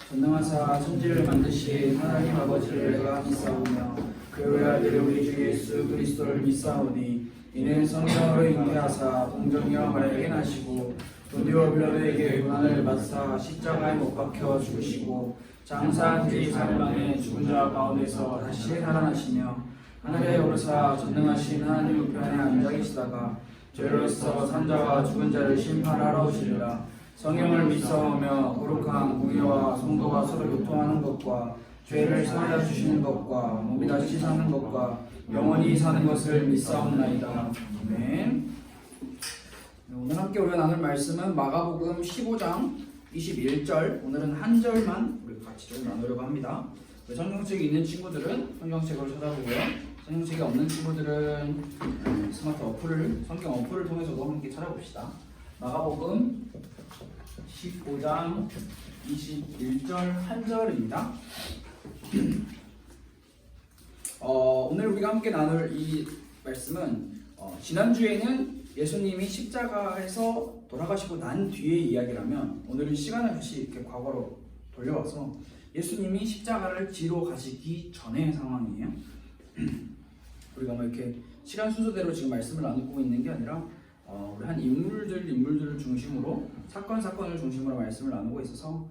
전능하사 천지를 만드신 하나님 아버지를 내가 믿사오며 그 외아들 우리 주 예수 그리스도를 믿사오니 이는 성령으로 잉태하사 동정녀 마리아에게 나시고 본디오 빌라도에게 고난을 받사 십자가에 못 박혀 죽으시고 장사한 지 3일 만에 죽은 자 가운데서 다시 살아나시며 하늘에 오르사 전능하신 하나님 우편에 앉아 계시다가 죄로서 산자와 죽은 자를 심판하러 오시리라. 성령을 믿사오며 거룩한 공의와 성도가 서로 교통하는 것과 죄를 사하여 주시는 것과 몸이 다시 사는 것과 영원히 사는 것을 믿사옵나이다. 아멘. 오늘 함께 우리가 나눌 말씀은 마가복음 15장 21절. 오늘은 한 절만 우리 같이 좀 나누려고 합니다. 성경책이 있는 친구들은 성경책으로 찾아보고요. 성경책이 없는 친구들은 스마트 어플을, 성경 어플을 통해서도 함께 찾아봅시다. 마가복음 15장 21절 한 절입니다. 오늘 우리가 함께 나눌 이 말씀은 지난주에는 예수님이 십자가에서 돌아가시고 난 뒤의 이야기라면 오늘은 시간을 다시 이렇게 과거로 돌려와서 예수님이 십자가를 지러 가시기 전의 상황이에요. 우리가 뭐 이렇게 시간 순서대로 지금 말씀을 나누고 있는 게 아니라 우리 한 인물들을 중심으로 사건을 중심으로 말씀을 나누고 있어서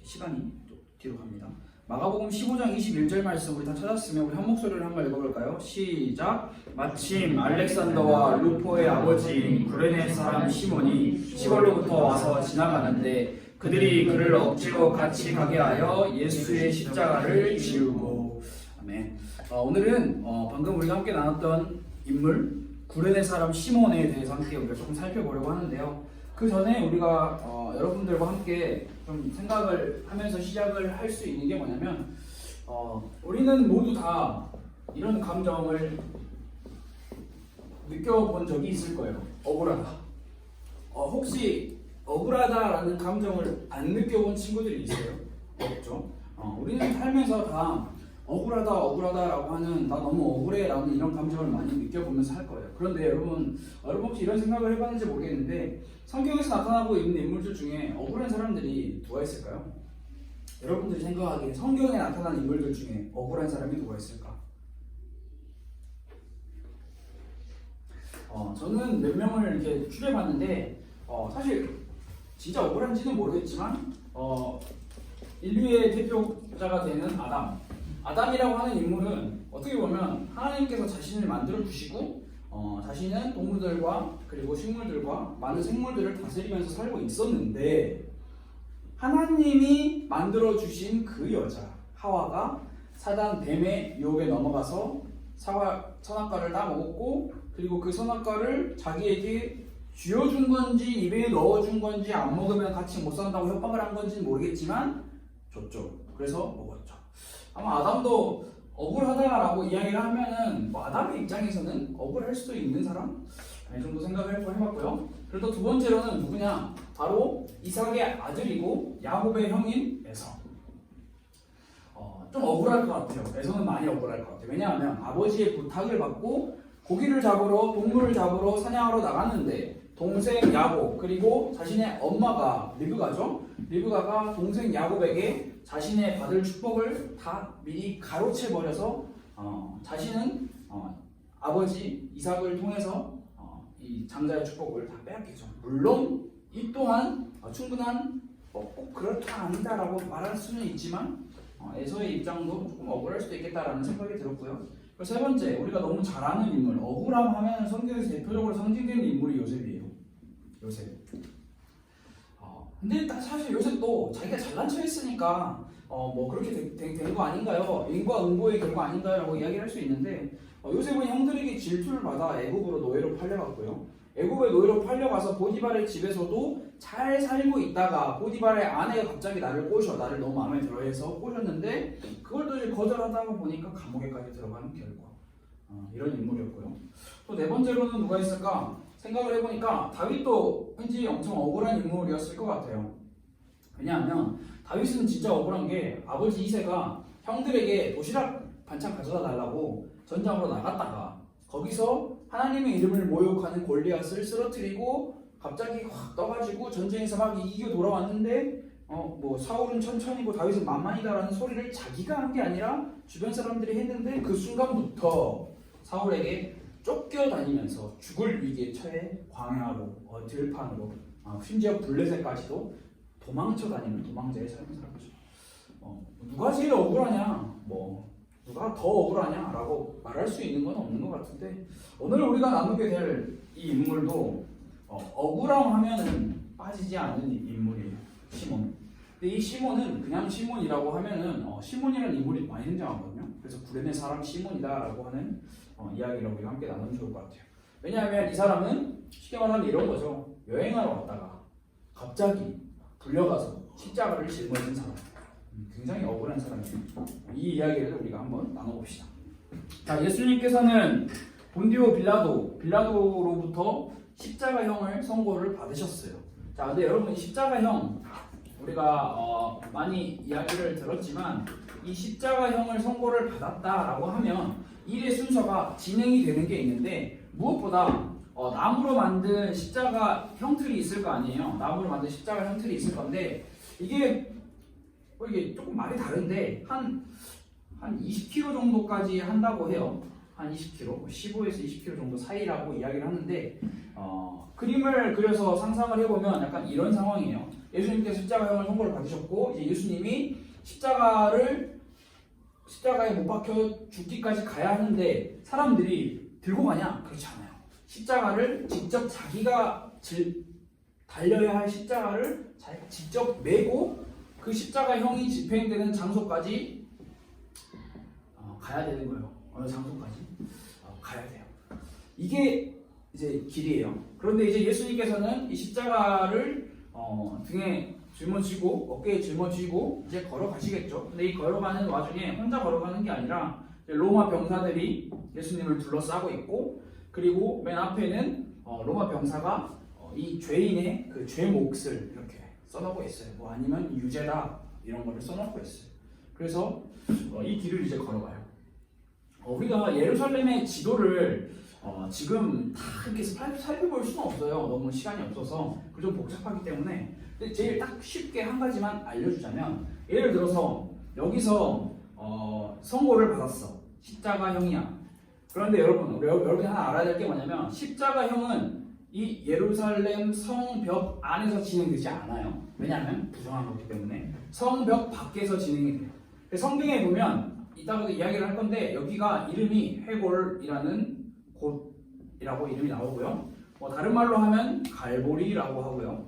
시간이 또 뒤로 갑니다. 마가복음 15장 21절 말씀 우리 다 찾았으면 우리 한 목소리를 한번 읽어볼까요? 시작! 마침 알렉산더와 루포의 아버지인 구레네 사람 시몬이 시골로부터 와서 지나가는데 그들이 그를 억지로 같이 가게 하여 예수의 십자가를 지우고. 아멘. 오늘은 방금 우리가 함께 나눴던 인물 구레네 사람 시몬에 대해서 함께 우리가 조금 살펴보려고 하는데요. 그 전에 우리가 여러분들과 함께 좀 생각을 하면서 시작을 할 수 있는 게 뭐냐면 우리는 모두 다 이런 감정을 느껴본 적이 있을 거예요. 억울하다. 혹시 억울하다라는 감정을 안 느껴본 친구들이 있어요? 없죠. 우리는 살면서 다 억울하다라고 하는 나 너무 억울해라는 이런 감정을 많이 느껴보면서 할 거예요. 그런데 여러분 혹시 이런 생각을 해봤는지 모르겠는데 성경에서 나타나고 있는 인물들 중에 억울한 사람들이 누가 있을까요? 여러분들이 생각하기에 성경에 나타난 인물들 중에 억울한 사람이 누가 있을까? 저는 몇 명을 이렇게 추려봤는데 사실 진짜 억울한지는 모르겠지만 인류의 대표자가 되는 아담이라고 하는 인물은 어떻게 보면 하나님께서 자신을 만들어 주시고 자신은 동물들과 그리고 식물들과 많은 생물들을 다스리면서 살고 있었는데 하나님이 만들어 주신 그 여자 하와가 사단 뱀의 유혹에 넘어가서 선악과를 따먹었고 그리고 그 선악과를 자기에게 쥐어준 건지 입에 넣어준 건지 안 먹으면 같이 못 산다고 협박을 한 건지는 모르겠지만 줬죠. 그래서 먹었죠. 아마 아담도 억울하다라고 이야기를 하면은 아담의 입장에서는 억울할 수도 있는 사람? 이 정도 생각을 해봤고요. 그리고 두 번째로는 누구냐? 바로 이삭의 아들이고 야곱의 형인 에서. 좀 억울할 것 같아요. 에서는 많이 억울할 것 같아요. 왜냐하면 아버지의 부탁을 받고 고기를 잡으러 동물을 잡으러 사냥하러 나갔는데 동생 야곱 그리고 자신의 엄마가 리브가가 동생 야곱에게 자신의 받을 축복을 다 미리 가로채 버려서 자신은 아버지 이삭을 통해서 이 장자의 축복을 다 빼앗기죠. 물론 이 또한 충분한 꼭 그렇다 아니다라고 말할 수는 있지만 에서의 입장도 조금 억울할 수도 있겠다라는 생각이 들었고요. 그리고 세 번째, 우리가 너무 잘 아는 인물, 억울함 하면 성경에서 대표적으로 상징되는 인물이 요셉이에요. 요셉. 근데 사실 요셉도 자기가 잘난 척 했으니까 뭐 그렇게 된 거 아닌가요? 인과 응보의 결과 아닌가요? 라고 이야기를 할 수 있는데 요셉은 형들에게 질투를 받아 애굽으로 노예로 팔려갔고요. 애굽에 노예로 팔려가서 보디발의 집에서도 잘 살고 있다가 보디발의 아내가 갑자기 나를 너무 마음에 들어해서 꼬셨는데 그걸 또 이제 거절하다가 보니까 감옥에까지 들어가는 결과. 이런 인물이었고요. 또 네 번째로는 누가 있을까? 생각을 해보니까 다윗도 왠지 엄청 억울한 인물이었을 것 같아요. 왜냐하면 다윗은 진짜 억울한 게 아버지 이새가 형들에게 도시락 반찬 가져다 달라고 전장으로 나갔다가 거기서 하나님의 이름을 모욕하는 골리앗을 쓰러뜨리고 갑자기 확 떠가지고 전쟁에서 막 이기고 돌아왔는데 뭐 사울은 천천히고 다윗은 만만이다라는 소리를 자기가 한 게 아니라 주변 사람들이 했는데 그 순간부터 사울에게 쫓겨다니면서 죽을 위기에 처해 광야로 들판으로 심지어 블레셋까지도 도망쳐 다니는 도망자의 삶을 살았죠. 누가 제일 억울하냐, 뭐 누가 더 억울하냐라고 말할 수 있는 건 없는 것 같은데 오늘 우리가 나누게 될 이 인물도 억울함 하면은 빠지지 않는 인물이에요. 시몬. 근데 이 시몬은 그냥 시몬이라고 하면은 시몬이라는 인물이 많이 등장하거든요. 그래서 구레네 사람 시몬이다라고 하는 이야기를 우리가 함께 나누면 좋을 것 같아요. 왜냐하면 이 사람은 쉽게 말하면 이런 거죠. 여행하러 왔다가 갑자기 불려가서 십자가를 짊어진 사람. 굉장히 억울한 사람이에요. 이 이야기를 우리가 한번 나눠봅시다. 자, 예수님께서는 본디오 빌라도로부터 십자가형을 선고를 받으셨어요. 자, 근데 여러분 이 십자가형 우리가 많이 이야기를 들었지만 이 십자가형을 선고를 받았다라고 하면 일의 순서가 진행이 되는 게 있는데 무엇보다 나무로 만든 십자가 형틀이 있을 거 아니에요. 나무로 만든 십자가 형틀이 있을 건데 이게 조금 말이 다른데 한 20km 정도까지 한다고 해요. 한 20km, 15에서 20km 정도 사이라고 이야기를 하는데 그림을 그려서 상상을 해보면 약간 이런 상황이에요. 예수님께서 십자가형을 선고를 받으셨고 이제 예수님이 십자가에 못 박혀 죽기까지 가야 하는데 사람들이 들고 가냐? 그렇지 않아요. 십자가를 직접 자기가 달려야 할 십자가를 자기가 직접 메고 그 십자가형이 집행되는 장소까지 가야 되는 거예요. 어느 장소까지 가야 돼요. 이게 이제 길이에요. 그런데 이제 예수님께서는 이 십자가를 등에 짊어지고 어깨에 짊어지고 이제 걸어가시겠죠. 근데 이 걸어가는 와중에 혼자 걸어가는 게 아니라 로마 병사들이 예수님을 둘러싸고 있고 그리고 맨 앞에는 로마 병사가 이 죄인의 그 죄 몫을 이렇게 써놓고 있어요. 뭐 아니면 유죄다 이런 거를 써놓고 있어요. 그래서 이 길을 이제 걸어가요. 우리가 예루살렘의 지도를 지금 다 이렇게 살펴볼 수는 없어요. 너무 시간이 없어서 좀 복잡하기 때문에. 근데 제일 딱 쉽게 한 가지만 알려주자면 예를 들어서 여기서 선고를 받았어. 십자가형이야. 그런데 여러분 이렇게 하나 알아야 될 게 뭐냐면 십자가형은 이 예루살렘 성벽 안에서 진행되지 않아요. 왜냐하면 부정한 거기 때문에 성벽 밖에서 진행이 돼요. 성경에 보면 이따가도 이야기를 할 건데 여기가 이름이 회골이라는 곳이라고 이름이 나오고요. 다른 말로 하면 갈보리라고 하고요.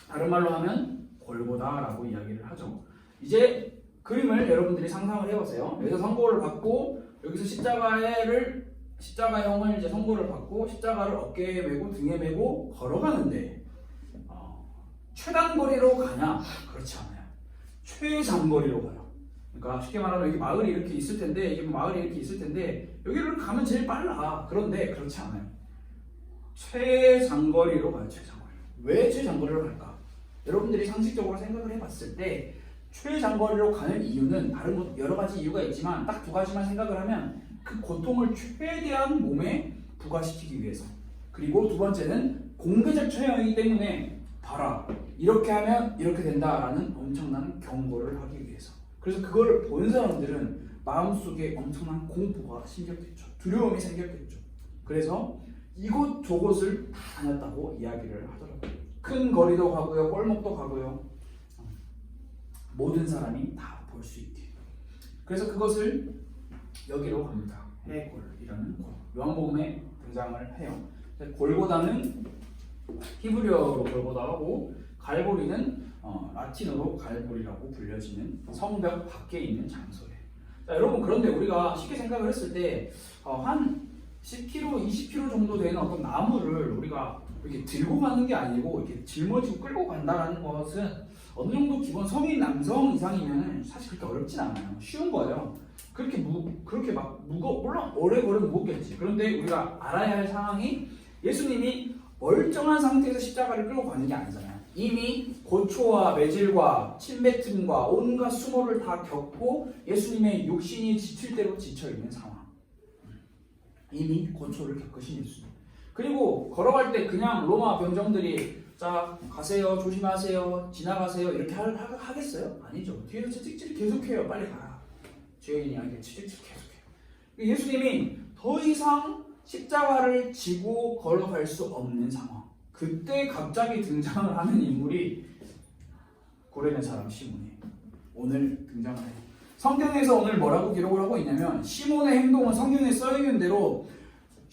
다른 말로 하면 골고다라고 이야기를 하죠. 이제 그림을 여러분들이 상상을 해보세요. 여기서 선고를 받고 여기서 십자가형을 이제 선고를 받고 십자가를 어깨에 메고 등에 메고 걸어가는데 최단거리로 가냐? 그렇지 않아요. 최장거리로 가요. 그러니까 쉽게 말하면 여기 마을이 이렇게 있을 텐데 여기를 가면 제일 빨라. 그런데 그렇지 않아요. 최장거리로 가요. 최장거리. 왜 최장거리로 갈까? 여러분들이 상식적으로 생각을 해봤을 때 최장거리로 가는 이유는 다른 여러 가지 이유가 있지만 딱 두 가지만 생각을 하면 그 고통을 최대한 몸에 부과시키기 위해서 그리고 두 번째는 공개적 처형이기 때문에 봐라 이렇게 하면 이렇게 된다라는 엄청난 경고를 하기 위해서 그래서 그거를 본 사람들은 마음속에 엄청난 공포가 생겼겠죠. 두려움이 생겼겠죠. 그래서 이곳 저곳을 다 다녔다고 이야기를 하더라고요. 큰 거리도 가고요. 골목도 가고요. 모든 사람이 다 볼 수 있게. 그래서 그것을 여기로 갑니다. 해골이라는 곳. 요한복음에 등장을 해요. 골고다는 히브리어로 골고다하고 갈보리는 라틴어로 갈보리라고 불려지는 성벽 밖에 있는 장소예요. 자, 여러분 그런데 우리가 쉽게 생각을 했을 때 한 10km, 20km 정도 되는 어떤 나무를 우리가 이렇게 들고 가는 게 아니고 이렇게 짊어지고 끌고 간다는 것은 어느 정도 기본 성인 남성 이상이면 사실 그렇게 어렵진 않아요. 쉬운 거예요. 그렇게 막 물론 오래 걸으면 무겁겠지. 그런데 우리가 알아야 할 상황이 예수님이 멀쩡한 상태에서 십자가를 끌고 가는 게 아니잖아요. 이미 고초와 매질과 침뱉음과 온갖 수모를 다 겪고 예수님의 육신이 지칠 대로 지쳐있는 상황. 이미 고초를 겪으신 예수님. 그리고 걸어갈 때 그냥 로마 병정들이 자 가세요, 조심하세요, 지나가세요 이렇게 하겠어요? 아니죠. 뒤에서 채찍질 계속해요. 빨리 가라. 죄인이 아니라 채찍질 계속해요. 예수님이 더 이상 십자가를 지고 걸어갈 수 없는 상황. 그때 갑자기 등장을 하는 인물이 고레네 사람 시몬이에요. 오늘 등장을 해요. 성경에서 오늘 뭐라고 기록을 하고 있냐면 시몬의 행동은 성경에 써있는 대로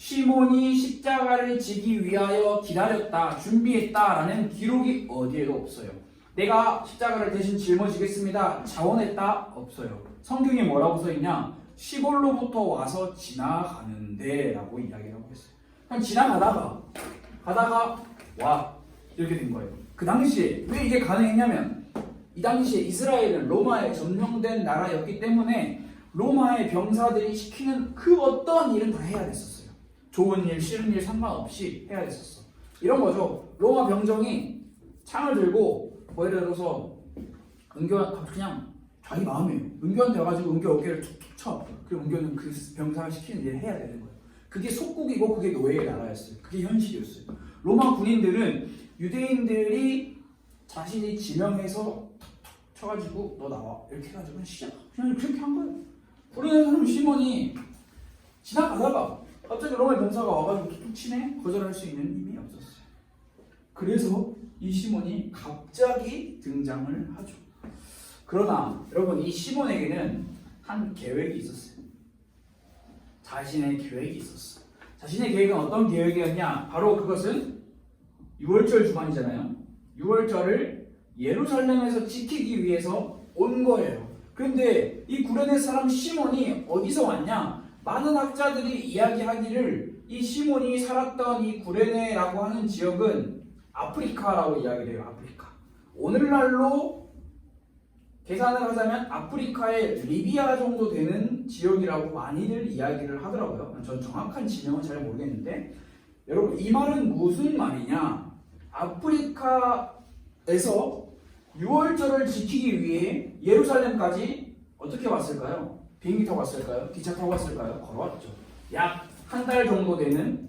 시몬이 십자가를 지기 위하여 기다렸다, 준비했다라는 기록이 어디에도 없어요. 내가 십자가를 대신 짊어지겠습니다, 자원했다, 없어요. 성경에 뭐라고 써있냐? 시골로부터 와서 지나가는데 라고 이야기를 하고 있어요. 그냥 가다가 와 이렇게 된 거예요. 그 당시에 왜 이게 가능했냐면 이 당시에 이스라엘은 로마에 점령된 나라였기 때문에 로마의 병사들이 시키는 그 어떤 일은 다 해야 됐었어요. 좋은 일, 싫은 일 상관없이 해야 됐었어. 이런 거죠. 로마 병정이 창을 들고 예를 들어서 은교한 그냥 자기 마음이에요. 은교한테 와가지고 은교 어깨를 툭툭 쳐. 그럼 은교는 그 병사가 시키는 일을 해야 되는 거예요. 그게 속국이고 그게 노예의 나라였어요. 그게 현실이었어요. 로마 군인들은 유대인들이 자신이 지명해서 툭툭 쳐가지고 너 나와 이렇게 해가지고 그냥 그렇게 한 거예요. 우리는 사람 시몬이 지나가다가 갑자기 로마 병사가 와가지고 툭툭 치네? 거절할 수 있는 힘이 없었어요. 그래서 이 시몬이 갑자기 등장을 하죠. 그러나 여러분 이 시몬에게는 한 계획이 있었어요. 자신의 계획이 있었어. 자신의 계획은 어떤 계획이었냐? 바로 그것은 6월절 주간이잖아요. 6월절을 예루살렘에서 지키기 위해서 온 거예요. 그런데 이 구레네 사람 시몬이 어디서 왔냐? 많은 학자들이 이야기하기를 이 시몬이 살았던 이 구레네라고 하는 지역은 아프리카라고 이야기를 해요. 아프리카. 오늘날로 계산을 하자면 아프리카의 리비아 정도 되는 지역이라고 많이들 이야기를 하더라고요. 전 정확한 지명은 잘 모르겠는데 여러분 이 말은 무슨 말이냐? 아프리카에서 6월절을 지키기 위해 예루살렘까지 어떻게 왔을까요? 비행기 타고 왔을까요? 기차 타고 왔을까요? 걸어왔죠. 약 한 달 정도 되는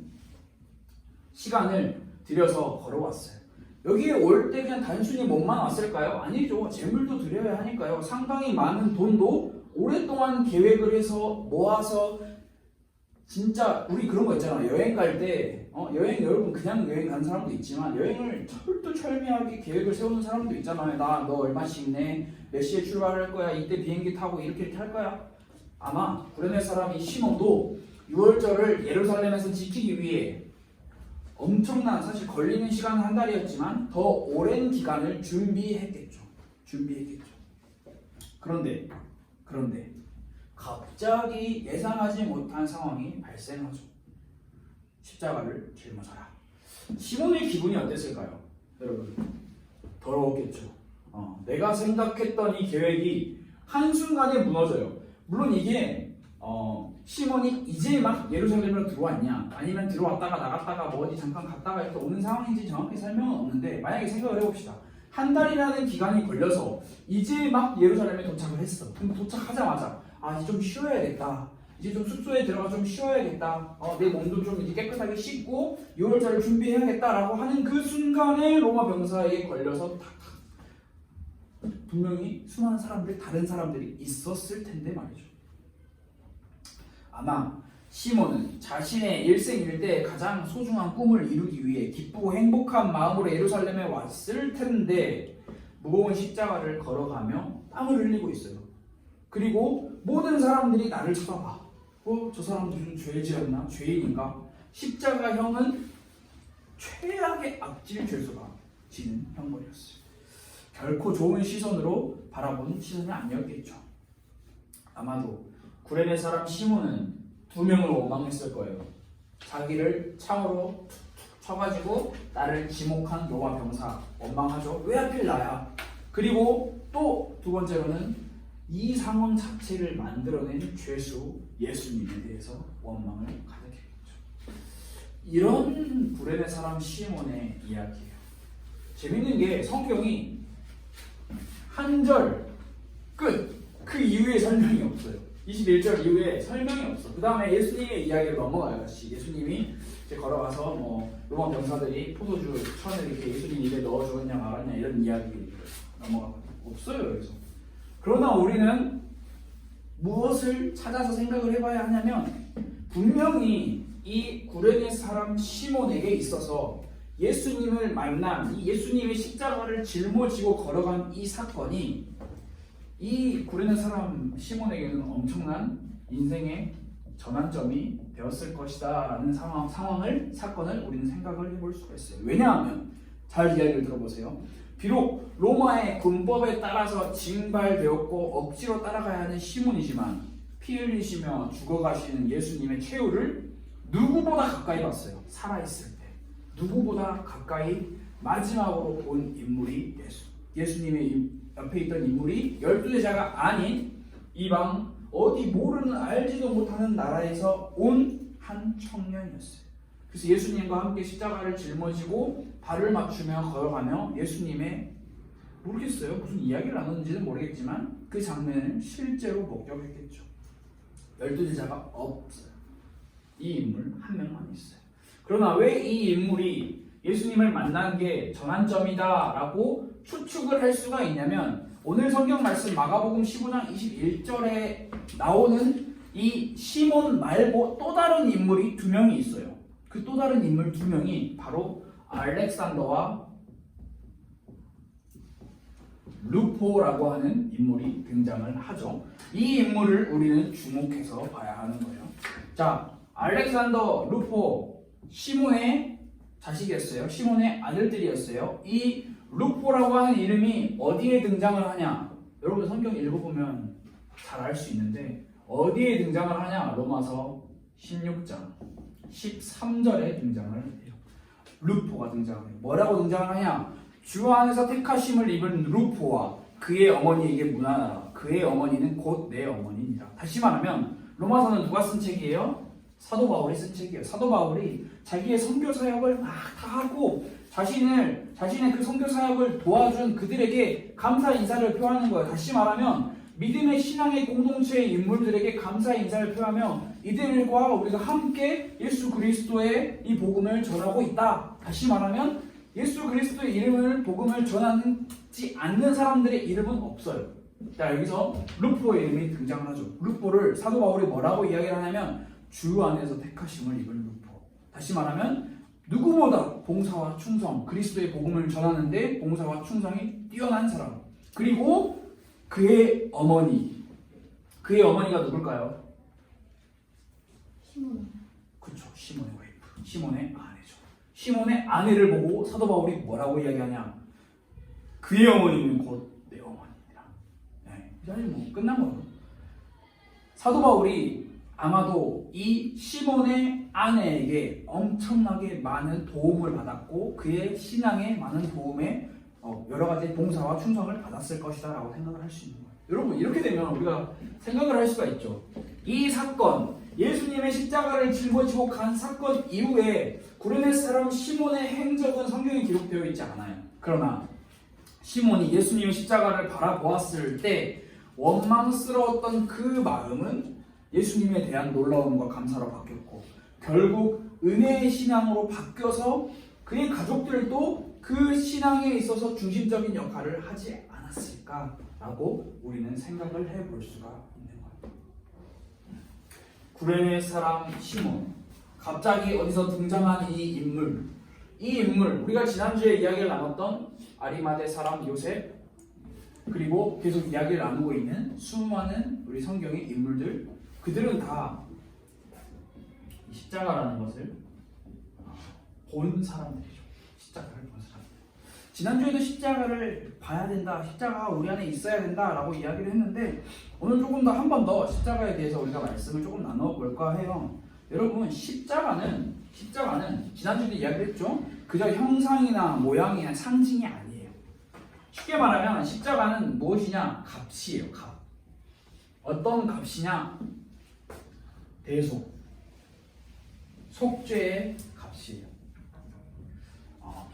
시간을 들여서 걸어왔어요. 여기에 올 때 그냥 단순히 몸만 왔을까요? 아니죠. 재물도 드려야 하니까요. 상당히 많은 돈도 오랫동안 계획을 해서 모아서 진짜 우리 그런 거 있잖아요. 여행 갈 때 여행 여러분 그냥 여행 가는 사람도 있지만 여행을 철두철미하게 계획을 세우는 사람도 있잖아요. 나 너 얼마씩 내? 몇 시에 출발할 거야? 이때 비행기 타고 이렇게 할 거야? 아마 구레네 사람이 시몬도 6월절을 예루살렘에서 지키기 위해 엄청난 사실 걸리는 시간은 한 달이었지만 더 오랜 기간을 준비했겠죠. 그런데 갑자기 예상하지 못한 상황이 발생하죠. 십자가를 짊어져라. 시몬의 기분이 어땠을까요? 여러분 더러웠겠죠. 내가 생각했던 이 계획이 한순간에 무너져요. 물론 이게 시몬이 이제 막 예루살렘으로 들어왔냐 아니면 들어왔다가 나갔다가 뭐 어디 잠깐 갔다가 이렇게 오는 상황인지 정확히 설명은 없는데 만약에 생각을 해봅시다. 한 달이라는 기간이 걸려서 이제 막 예루살렘에 도착을 했어. 그럼 도착하자마자 이제 좀 쉬어야겠다. 이제 좀 숙소에 들어가 좀 쉬어야겠다. 내 몸도 좀 이제 깨끗하게 씻고 6월절을 준비해야겠다라고 하는 그 순간에 로마 병사에게 걸려서 분명히 수많은 사람들, 다른 사람들이 있었을 텐데 말이죠. 아마 시몬은 자신의 일생일대 가장 소중한 꿈을 이루기 위해 기쁘고 행복한 마음으로 예루살렘에 왔을 텐데 무거운 십자가를 걸어가며 땀을 흘리고 있어요. 그리고 모든 사람들이 나를 쳐다봐. 저 사람 무슨 죄 지었나? 죄인인가? 십자가형은 최악의 악질 죄수가 지는 형벌이었어요. 결코 좋은 시선으로 바라보는 시선이 아니었겠죠. 아마도 구레네 사람 시몬은 두 명을 원망했을 거예요. 자기를 창으로 툭툭 쳐가지고 나를 지목한 로마 병사 원망하죠. 왜 하필 나야? 그리고 또 두 번째로는 이 상황 자체를 만들어낸 죄수 예수님에 대해서 원망을 가득했죠. 이런 구레네 사람 시몬의 이야기예요. 재밌는 게 성경이 한 절 끝! 그 이후에 설명이 없어요. 21절 이후에 설명이 없어. 그 다음에 예수님의 이야기를 넘어가요. 다시 예수님이 이제 걸어가서 로마 병사들이 포도주 천을 이렇게 예수님 입에 넣어 주었냐 말았냐 이런 이야기 넘어가 없어요 여기서. 그러나 우리는 무엇을 찾아서 생각을 해봐야 하냐면 분명히 이 구레네 사람 시몬에게 있어서 예수님을 만난 이 예수님의 십자가를 짊어지고 걸어간 이 사건이 이 구레네 사람 시몬에게는 엄청난 인생의 전환점이 되었을 것이다 라는 사건을 우리는 생각을 해볼 수가 있어요. 왜냐하면 잘 이야기를 들어보세요. 비록 로마의 군법에 따라서 징발되었고 억지로 따라가야 하는 시몬이지만 피 흘리시며 죽어가시는 예수님의 최후를 누구보다 가까이 봤어요. 살아있을 때 누구보다 가까이 마지막으로 본 인물이 예수님의 옆에 있던 인물이 12제자가 아닌 이방 어디 모르는 알지도 못하는 나라에서 온 한 청년이었어요. 그래서 예수님과 함께 십자가를 짊어지고 발을 맞추며 걸어가며 예수님의 모르겠어요 무슨 이야기를 나누는지는 모르겠지만 그 장면을 실제로 목격했겠죠. 12제자가 없어요. 이 인물 한 명만 있어요. 그러나 왜 이 인물이 예수님을 만난 게 전환점이다 라고 추측을 할 수가 있냐면 오늘 성경 말씀 마가복음 15장 21절에 나오는 이 시몬 말고 또 다른 인물이 두 명이 있어요. 그 또 다른 인물 두 명이 바로 알렉산더와 루포라고 하는 인물이 등장을 하죠. 이 인물을 우리는 주목해서 봐야 하는 거예요. 자, 알렉산더, 루포, 시몬의 자식이었어요. 시몬의 아들들이었어요. 이 루포라고 하는 이름이 어디에 등장을 하냐? 여러분 성경 읽어보면 잘 알 수 있는데 어디에 등장을 하냐? 로마서 16장 13절에 등장을 해요. 루포가 등장을 해요. 뭐라고 등장을 하냐? 주 안에서 택하심을 입은 루포와 그의 어머니에게 문안하라. 그의 어머니는 곧 내 어머니니라. 다시 말하면 로마서는 누가 쓴 책이에요? 사도 바울이 쓴 책이에요. 사도 바울이 자기의 선교 사역을 막 다 하고 자신의 그 선교 사역을 도와준 그들에게 감사 인사를 표하는 거예요. 다시 말하면 믿음의 신앙의 공동체의 인물들에게 감사 인사를 표하며 이들과 우리가 함께 예수 그리스도의 이 복음을 전하고 있다. 다시 말하면 예수 그리스도의 이름을 복음을 전하지 않는 사람들의 이름은 없어요. 자, 여기서 루포의 이름이 등장을 하죠. 루포를 사도 바울이 뭐라고 이야기를 하냐면 주 안에서 택하심을 입은 루포. 다시 말하면 누구보다 봉사와 충성, 그리스도의 복음을 전하는데 봉사와 충성이 뛰어난 사람. 그리고 그의 어머니. 그의 어머니가 누굴까요? 시몬. 그렇죠. 시몬의 와이프. 시몬의 아내죠. 시몬의 아내를 보고 사도 바울이 뭐라고 이야기하냐? 그의 어머니는 곧 내 어머니니라. 네, 이제 뭐 끝난 거예요. 사도 바울이 아마도 이 시몬의 아내에게 엄청나게 많은 도움을 받았고 그의 신앙에 많은 도움에 여러 가지 봉사와 충성을 받았을 것이다 라고 생각을 할 수 있는 거예요. 여러분 이렇게 되면 우리가 생각을 할 수가 있죠. 이 사건 예수님의 십자가를 짊어지고 간 사건 이후에 구레네 사람 시몬의 행적은 성경에 기록되어 있지 않아요. 그러나 시몬이 예수님의 십자가를 바라보았을 때 원망스러웠던 그 마음은 예수님에 대한 놀라움과 감사로 바뀌었고 결국 은혜의 신앙으로 바뀌어서 그의 가족들도 그 신앙에 있어서 중심적인 역할을 하지 않았을까라고 우리는 생각을 해볼 수가 있는 거예요. 구레네 사람 시몬, 갑자기 어디서 등장한 이 인물 우리가 지난주에 이야기를 나눴던 아리마대 사람 요셉 그리고 계속 이야기를 나누고 있는 수많은 우리 성경의 인물들 그들은 다 십자가라는 것을 본 사람들이죠. 십자가를 본 사람들. 지난주에도 십자가를 봐야 된다. 십자가가 우리 안에 있어야 된다라고 이야기를 했는데 오늘 조금 더 한 번 더 십자가에 대해서 우리가 말씀을 조금 나눠볼까 해요. 여러분 십자가는 지난주에도 이야기를 했죠. 그저 형상이나 모양이나 상징이 아니에요. 쉽게 말하면 십자가는 무엇이냐? 값이에요. 값. 어떤 값이냐? 대속. 속죄의 값이에요.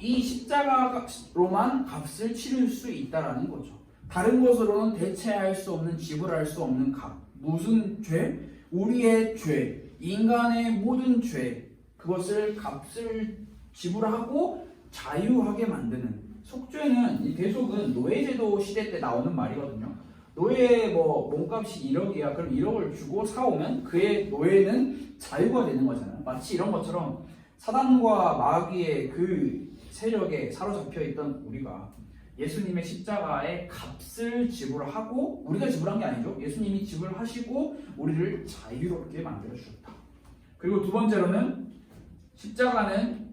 이 십자가로만 값을 치를 수 있다라는 거죠. 다른 것으로는 대체할 수 없는, 지불할 수 없는 값. 무슨 죄? 우리의 죄, 인간의 모든 죄, 그것을 값을 지불하고 자유하게 만드는. 속죄는 이 대속은 노예제도 시대 때 나오는 말이거든요. 노예 뭐 몸값이 1억이야. 그럼 1억을 주고 사오면 그의 노예는 자유가 되는 거잖아요. 마치 이런 것처럼 사단과 마귀의 그 세력에 사로잡혀 있던 우리가 예수님의 십자가의 값을 지불하고, 우리가 지불한 게 아니죠. 예수님이 지불하시고 우리를 자유롭게 만들어 주셨다. 그리고 두 번째로는 십자가는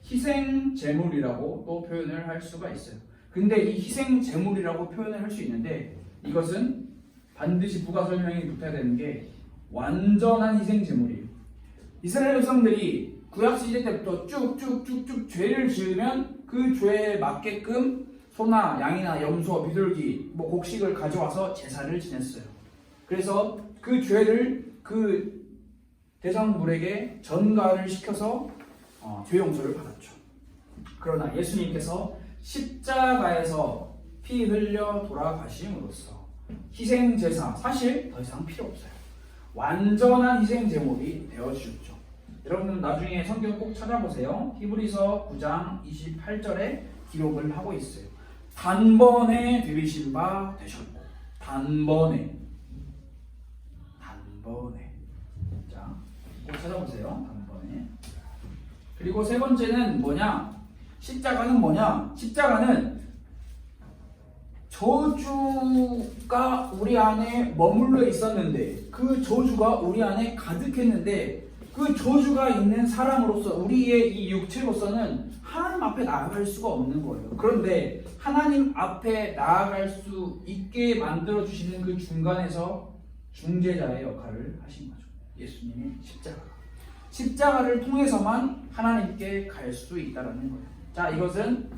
희생 제물이라고 또 표현을 할 수가 있어요. 근데 이 희생 제물이라고 표현을 할 수 있는데 이것은 반드시 부가 설명이 붙어야 되는 게 완전한 희생 제물이에요. 이스라엘 백성들이 구약 시대 때부터 쭉쭉쭉쭉 죄를 지으면 그 죄에 맞게끔 소나 양이나 염소, 비둘기, 뭐 곡식을 가져와서 제사를 지냈어요. 그래서 그 죄를 그 대상물에게 전가를 시켜서 죄 용서를 받았죠. 그러나 예수님께서 십자가에서 피 흘려 돌아가심으로써 희생 제사, 사실 더 이상 필요 없어요. 완전한 희생 제물이 되어 주셨죠. 여러분 나중에 성경 꼭 찾아보세요. 히브리서 9장 28절에 기록을 하고 있어요. 단번에 되리신 바 되셨고, 단번에. 자, 꼭 찾아보세요. 단번에. 그리고 세 번째는 뭐냐? 십자가는 뭐냐? 십자가는 저주가 우리 안에 머물러 있었는데, 그 저주가 우리 안에 가득했는데, 그 저주가 있는 사람으로서, 우리의 이 육체로서는 하나님 앞에 나아갈 수가 없는 거예요. 그런데 하나님 앞에 나아갈 수 있게 만들어 주시는 그 중간에서 중재자의 역할을 하신 거죠. 예수님의 십자가를 통해서만 하나님께 갈 수 있다라는 거예요. 자, 이것은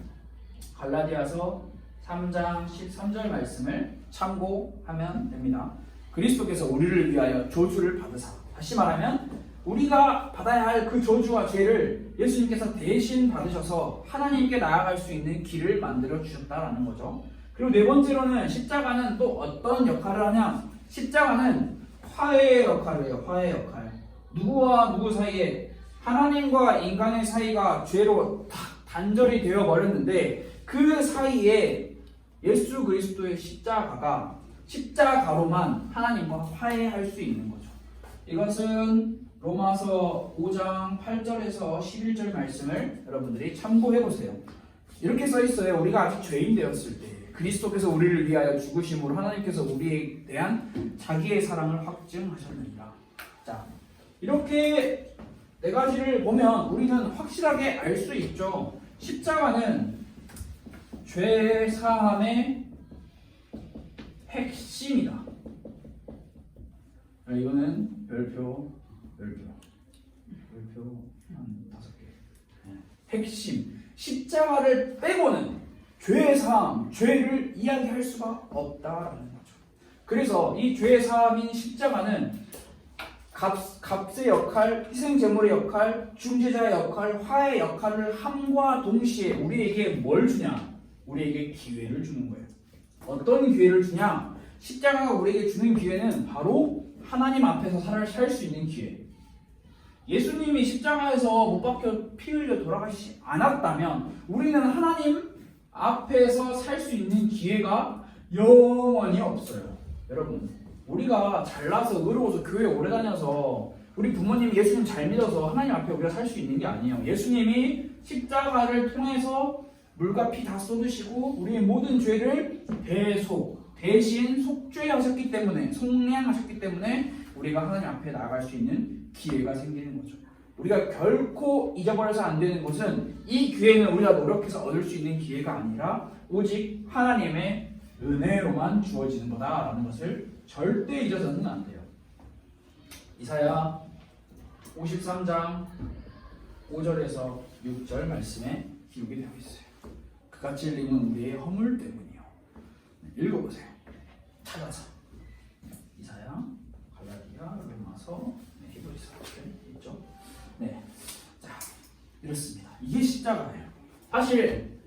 갈라디아서 3장 13절 말씀을 참고하면 됩니다. 그리스도께서 우리를 위하여 저주를 받으사, 다시 말하면 우리가 받아야 할 그 저주와 죄를 예수님께서 대신 받으셔서 하나님께 나아갈 수 있는 길을 만들어 주셨다라는 거죠. 그리고 네 번째로는 십자가는 또 어떤 역할을 하냐? 십자가는 화해의 역할을 해요. 화해의 역할. 누구와 누구 사이에, 하나님과 인간의 사이가 죄로 단절이 되어 버렸는데 그 사이에 예수 그리스도의 십자가로만 하나님과 화해할 수 있는 거죠. 이것은 로마서 5장 8절에서 11절 말씀을 여러분들이 참고해 보세요. 이렇게 써 있어요. 우리가 아직 죄인 되었을 때 그리스도께서 우리를 위하여 죽으심으로 하나님께서 우리에 대한 자기의 사랑을 확증하셨느니라. 자, 이렇게 네 가지를 보면 우리는 확실하게 알 수 있죠. 십자가는 죄 사함의 핵심이다. 이거는 별표 한 5개. 핵심. 십자가를 빼고는 죄의 사함, 죄를 이야기할 수가 없다라는 거죠. 그래서 이 죄의 사함인 십자가는 값의 역할, 희생제물의 역할, 중재자의 역할, 화해의 역할을 함과 동시에 우리에게 뭘 주냐? 우리에게 기회를 주는 거예요. 어떤 기회를 주냐? 십자가가 우리에게 주는 기회는 바로 하나님 앞에서 살 수 있는 기회. 예수님이 십자가에서 못 박혀 피 흘려 돌아가시지 않았다면 우리는 하나님 앞에서 살 수 있는 기회가 영원히 없어요. 여러분, 우리가 잘나서 의로워서 교회 오래 다녀서 우리 부모님이 예수님 잘 믿어서 하나님 앞에 우리가 살 수 있는 게 아니에요. 예수님이 십자가를 통해서 물과 피 다 쏟으시고 우리의 모든 죄를 대신 속죄하셨기 때문에, 속량하셨기 때문에 우리가 하나님 앞에 나아갈 수 있는 기회가 생기는 거죠. 우리가 결코 잊어버려서 안 되는 것은 이 기회는 우리가 노력해서 얻을 수 있는 기회가 아니라 오직 하나님의 은혜로만 주어지는 거다라는 것을 절대 잊어서는 안 돼요. 이사야 53장 5절에서 6절 말씀에 기록이 되어 있어요. 그같이 흘림은 우리의 허물 때문이요. 읽어보세요. 찾아서. 이사야, 갈라디아, 로마서, 히브리서 이렇게 있죠. 네, 자, 이렇습니다. 이게 십자가예요. 사실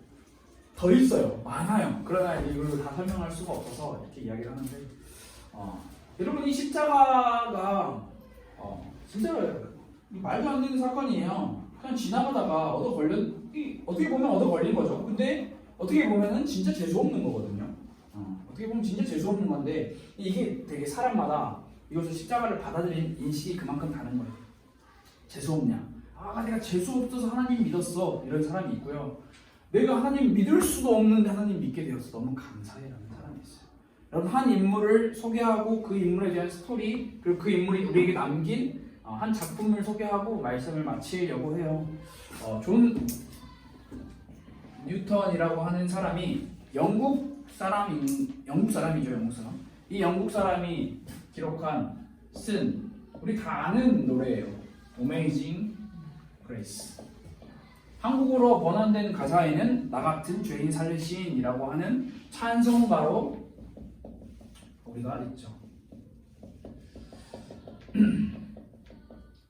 더 있어요. 많아요. 그러나 이걸 다 설명할 수가 없어서 이렇게 이야기를 하는데, 여러분 이 십자가가 진짜 말도 안 되는 사건이에요. 그냥 지나가다가 어떻게 보면 얻어 걸린 거죠. 근데 어떻게 보면은 진짜 재수 없는 거거든요. 어떻게 보면 진짜 재수 없는 건데 이게 되게 사람마다 이것을 십자가를 받아들인 인식이 그만큼 다른 거예요. 재수 없냐? 내가 재수 없어서 하나님 믿었어. 이런 사람이 있고요. 내가 하나님 믿을 수도 없는데 하나님 믿게 되었어. 너무 감사해라는 사람이 있어요. 여러분 한 인물을 소개하고 그 인물에 대한 스토리 그리고 그 인물이 우리에게 남긴 한 작품을 소개하고 말씀을 마치려고 해요. 존 뉴턴이라고 하는 사람이 영국 사람이죠. 영국 사람. 이 영국 사람이 쓴 우리 다 아는 노래예요. Amazing Grace. 한국어로 번안된 가사에는 나 같은 죄인 살리신이라고 하는 찬송가로 우리가 알죠.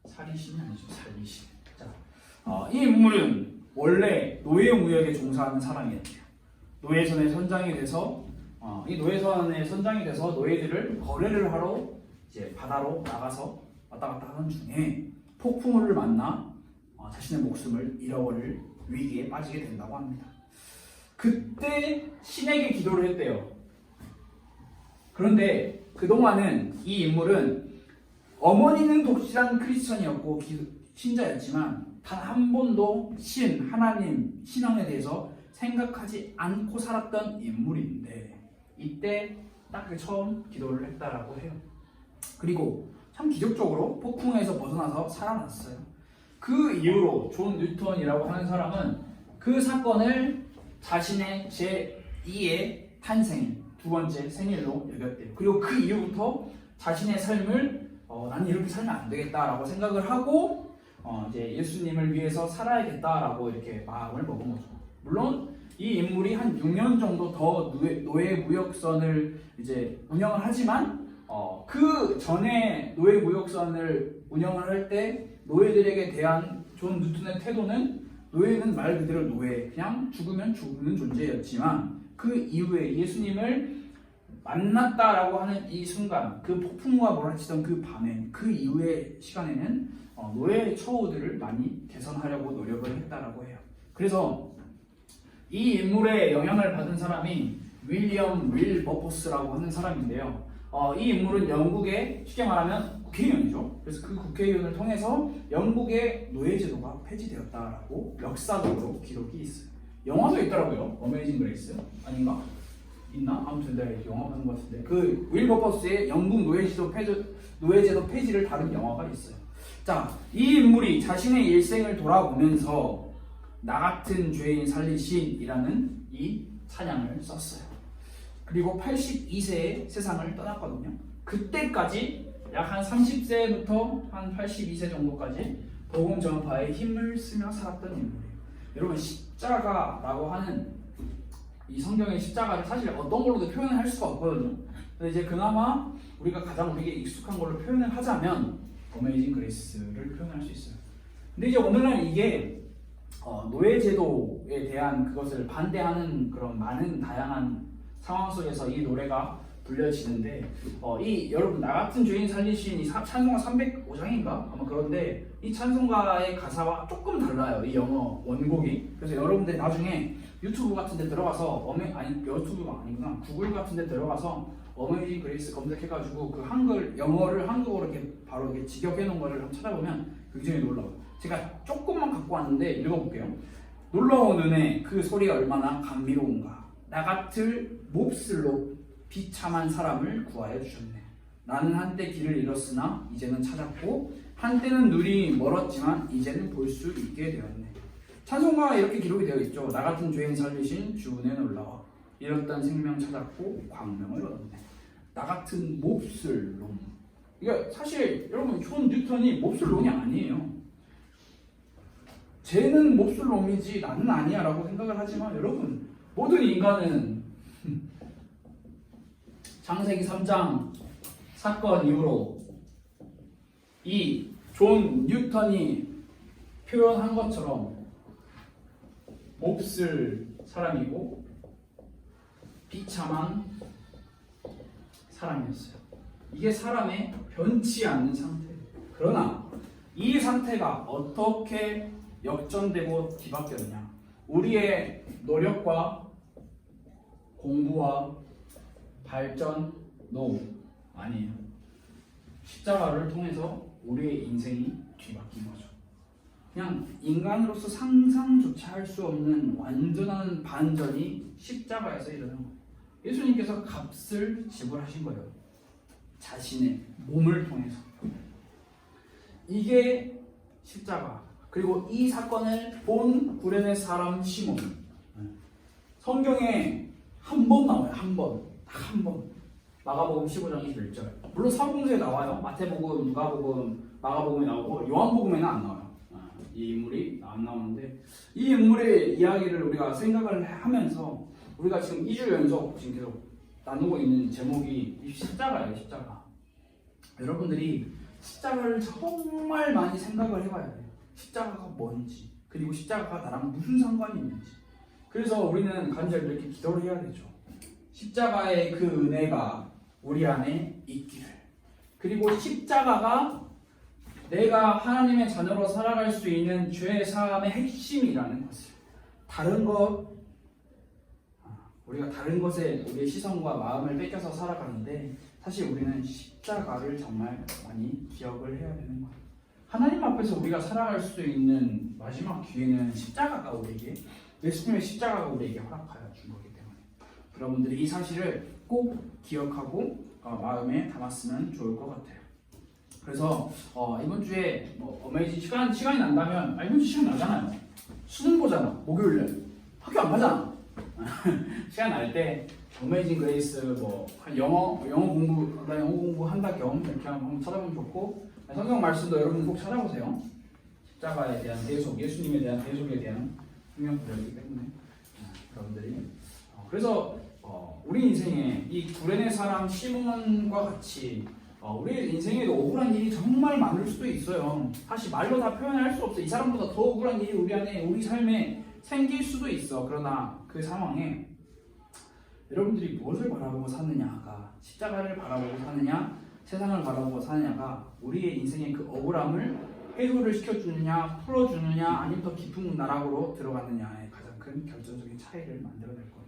살리신이 아니죠. 살리신. 이 인물은 원래 노예무역에 종사하는 사람이었대요. 노예선의 선장이 돼서 이 노예선의 선장이 돼서 노예들을 거래를 하러 이제 바다로 나가서 왔다 갔다 하는 중에 폭풍우를 만나 자신의 목숨을 잃어버릴 위기에 빠지게 된다고 합니다. 그때 신에게 기도를 했대요. 그런데 그동안은 이 인물은 어머니는 독실한 크리스천이었고 신자였지만 단 한 번도 하나님, 신앙에 대해서 생각하지 않고 살았던 인물인데 이때 딱 처음 기도를 했다라고 해요. 그리고 참 기적적으로 폭풍에서 벗어나서 살아났어요. 그 이후로 존 뉴턴이라고 하는 사람은 그 사건을 자신의 제2의 탄생, 두 번째 생일로 여겼대요. 그리고 그 이후부터 자신의 삶을 나는 이렇게 살면 안 되겠다라고 생각을 하고 이제 예수님을 위해서 살아야겠다라고 이렇게 마음을 먹은 거죠. 물론 이 인물이 한 6년 정도 더 노예 무역선을 이제 운영을 하지만 그 전에 노예 무역선을 운영을 할 때 노예들에게 대한 존 뉴턴의 태도는 노예는 말 그대로 노예, 그냥 죽으면 죽는 존재였지만 그 이후에 예수님을 만났다라고 하는 이 순간, 그 폭풍과 몰아치던 그 밤에, 그 이후의 시간에는 노예의 처우들을 많이 개선하려고 노력을 했다라고 해요. 그래서 이 인물의 영향을 받은 사람이 윌리엄 윌버포스라고 하는 사람인데요. 이 인물은 영국의 쉽게 말하면 국회의원이죠. 그래서 그 국회의원을 통해서 영국의 노예제도가 폐지되었다라고 역사적으로 기록이 있어요. 영화도 있더라고요. 어메이징 그레이스 아닌가? 있나? 아무튼 내가 영화 보는 것 같은데 그 윌버퍼스의 영국 노예제도 폐지를 다룬 영화가 있어요. 자, 이 인물이 자신의 일생을 돌아보면서 나 같은 죄인 살리신이라는 이 찬양을 썼어요. 그리고 82세에 세상을 떠났거든요. 그때까지 약 한 30세부터 한 82세 정도까지 복음 전파에 힘을 쓰며 살았던 인물이에요. 여러분 십자가라고 하는 이 성경의 십자가를 사실 어떤 걸로도 표현을 할 수가 없거든요. 그래서 이제 그나마 우리가 가장 우리에게 익숙한 걸로 표현을 하자면 어메이징 그레이스를 표현할 수 있어요. 근데 이제 오늘은 이게 노예제도에 대한 그것을 반대하는 그런 많은 다양한 상황 속에서 이 노래가 불려지는데 여러분 나 같은 죄인 살리신 이 찬송가 305장인가 아마 그런데 이 찬송가의 가사와 조금 달라요. 이 영어 원곡이. 그래서 여러분들 나중에 유튜브 같은 데 들어가서 유튜브가 아니구나. 구글 같은 데 들어가서 어메이징 그레이스 검색해가지고 그 영어를 한국어로 이렇게 바로 이렇게 직역해 놓은 거를 한번 찾아보면 굉장히 놀라워요. 제가 조금만 갖고 왔는데 읽어볼게요. 놀라운 은혜 그 소리가 얼마나 감미로운가. 나 같을 몹쓸로 비참한 사람을 구하여 주셨네. 나는 한때 길을 잃었으나 이제는 찾았고 한때는 눈이 멀었지만 이제는 볼 수 있게 되었네. 찬송가가 이렇게 기록이 되어 있죠. 나 같은 죄인 살리신 주 은혜 놀라워 잃었던 생명 찾았고 광명을 얻었네. 나 같은 몹쓸 놈. 이게 사실 여러분 존 뉴턴이 몹쓸 놈이 아니에요. 쟤는 몹쓸 놈이지 나는 아니야 라고 생각을 하지만 여러분 모든 인간은 창세기 3장 사건 이후로 이 존 뉴턴이 표현한 것처럼 몹쓸 사람이고 비참한 사람이었어요. 이게 사람의 변치 않는 상태. 그러나 이 상태가 어떻게 역전되고 뒤바뀌었냐? 우리의 노력과 공부와 발전, 노 아니에요. 십자가를 통해서 우리의 인생이 뒤바뀐 거죠. 그냥 인간으로서 상상조차 할 수 없는 완전한 반전이 십자가에서 일어난 거예요. 예수님께서 값을 지불하신 거예요. 자신의 몸을 통해서. 이게 십자가. 그리고 이 사건을 본 구레네 사람 시몬. 성경에 한 번 나와요. 한 번. 딱 한 번. 마가복음 15장 21절. 물론 사복음서에 나와요. 마태복음, 누가복음, 마가복음에 나오고 요한복음에는 안 나와요. 이 인물이 안 나오는데 이 인물의 이야기를 우리가 생각을 하면서 우리가 지금 2주 연속 지금 계속 나누고 있는 제목이 십자가예요. 십자가. 여러분들이 십자가를 정말 많이 생각을 해봐야 돼요. 십자가가 뭔지, 그리고 십자가가 나랑 무슨 상관이 있는지. 그래서 우리는 간절히 이렇게 기도를 해야 되죠. 십자가의 그 은혜가 우리 안에 있기를. 그리고 십자가가 내가 하나님의 자녀로 살아갈 수 있는 죄 사함의 핵심이라는 것을. 다른 것, 우리가 다른 것에 우리의 시선과 마음을 뺏겨서 살아가는데 사실 우리는 십자가를 정말 많이 기억을 해야 되는 거예요. 하나님 앞에서 우리가 살아갈 수 있는 마지막 기회는 십자가가 우리에게, 예수님의 십자가가 우리에게 허락하여 준 거기 때문에 여러분들이 이 사실을 꼭 기억하고 마음에 담았으면 좋을 것 같아요. 그래서 이번 주에 어메이징 시간이 난다면, 이번 주 시간 나잖아요. 수능 보잖아. 목요일날 학교 안 가잖아. 시간 날 때 어메이징 그레이스 영어 공부한다 겸 이렇게 한번 찾아보면 좋고, 성경 말씀도 여러분 꼭 찾아보세요. 십자가에 대한 대속, 예수님에 대한 대속에 대한 성경 구절이기 때문에 여러분들이 그래서 우리 인생에 이 구레네 사람 시몬과 같이 우리 인생에도 억울한 일이 정말 많을 수도 있어요. 사실 말로 다 표현할 수 없어. 이 사람보다 더 억울한 일이 우리 안에, 우리 삶에 생길 수도 있어. 그러나 그 상황에 여러분들이 무엇을 바라보고 사느냐가, 십자가를 바라보고 사느냐, 세상을 바라보고 사느냐가 우리의 인생의 그 억울함을 해소를 시켜주느냐, 풀어주느냐, 아니면 더 깊은 나락으로 들어가느냐의 가장 큰 결정적인 차이를 만들어낼 거예요.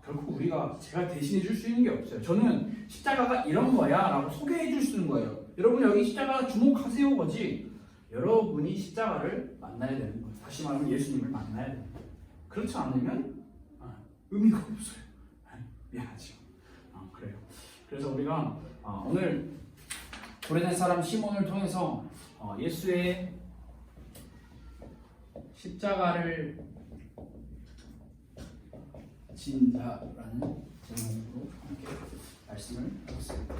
결국 우리가 제가 대신해 줄 수 있는 게 없어요. 저는 십자가가 이런 거야 라고 소개해 줄 수 있는 거예요. 여러분 여기 십자가 주목하세요 거지. 여러분이 십자가를 만나야 되는 거예요. 다시 말하면 예수님을 만나야 되는 거예요. 그렇지 않으면 의미가 없어요. 미안하죠. 그래요. 그래서 우리가 오늘 구레네 사람 시몬을 통해서 예수의 십자가를 진자라는 제목으로 함께 말씀을 해봤습니다.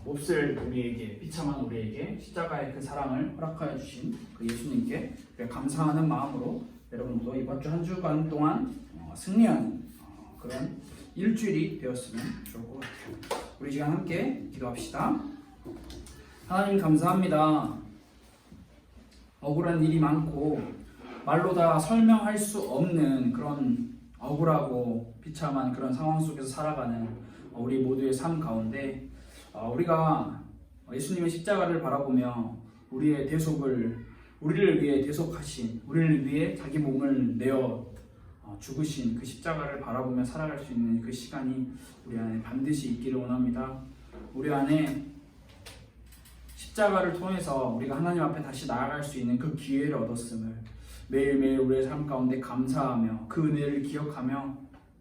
몹쓸 우리에게, 비참한 우리에게 십자가의 그 사랑을 허락하여 주신 그 예수님께 감사하는 마음으로 여러분도 이번 주 한 주간 동안 승리하는 그런 일주일이 되었으면 좋을 것 같아요. 우리 시간 함께 기도합시다. 하나님 감사합니다. 억울한 일이 많고 말로 다 설명할 수 없는 그런 억울하고 비참한 그런 상황 속에서 살아가는 우리 모두의 삶 가운데 우리가 예수님의 십자가를 바라보며 우리의 대속을, 우리를 위해 대속하신, 우리를 위해 자기 몸을 내어 죽으신 그 십자가를 바라보며 살아갈 수 있는 그 시간이 우리 안에 반드시 있기를 원합니다. 우리 안에 십자가를 통해서 우리가 하나님 앞에 다시 나아갈 수 있는 그 기회를 얻었음을 매일매일 우리의 삶 가운데 감사하며 그 은혜를 기억하며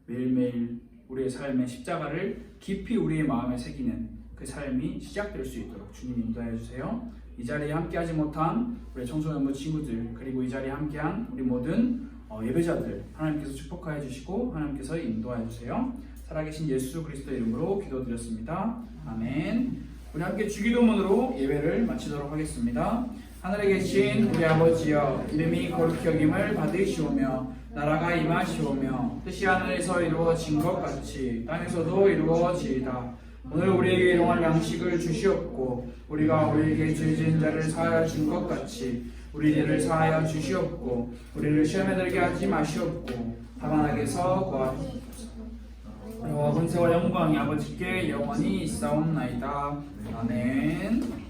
매일매일 우리의 삶의 십자가를 깊이 우리의 마음에 새기는 그 삶이 시작될 수 있도록 주님 인도하여 주세요. 이 자리에 함께하지 못한 우리 청소년부 친구들, 그리고 이 자리에 함께한 우리 모든 예배자들 하나님께서 축복하여 주시고 하나님께서 인도하여 주세요. 살아계신 예수 그리스도의 이름으로 기도드렸습니다. 아멘. 우리 함께 주기도문으로 예배를 마치도록 하겠습니다. 하늘에 계신 우리 아버지여, 이름이 거룩히 여김을 받으시오며 나라가 임하시오며 뜻이 하늘에서 이루어진 것 같이 땅에서도 이루어지이다. 오늘 우리에게 일용할 양식을 주시옵고 우리가 우리에게 죄 지은 자를 사하여 준 것 같이 우리 죄를 사하여 주시옵고 우리를 시험에 들게 하지 마시옵고 다만 악에서 구하시옵소서. 권세와 영광이 아버지께 영원히 있사옵나이다. 아멘.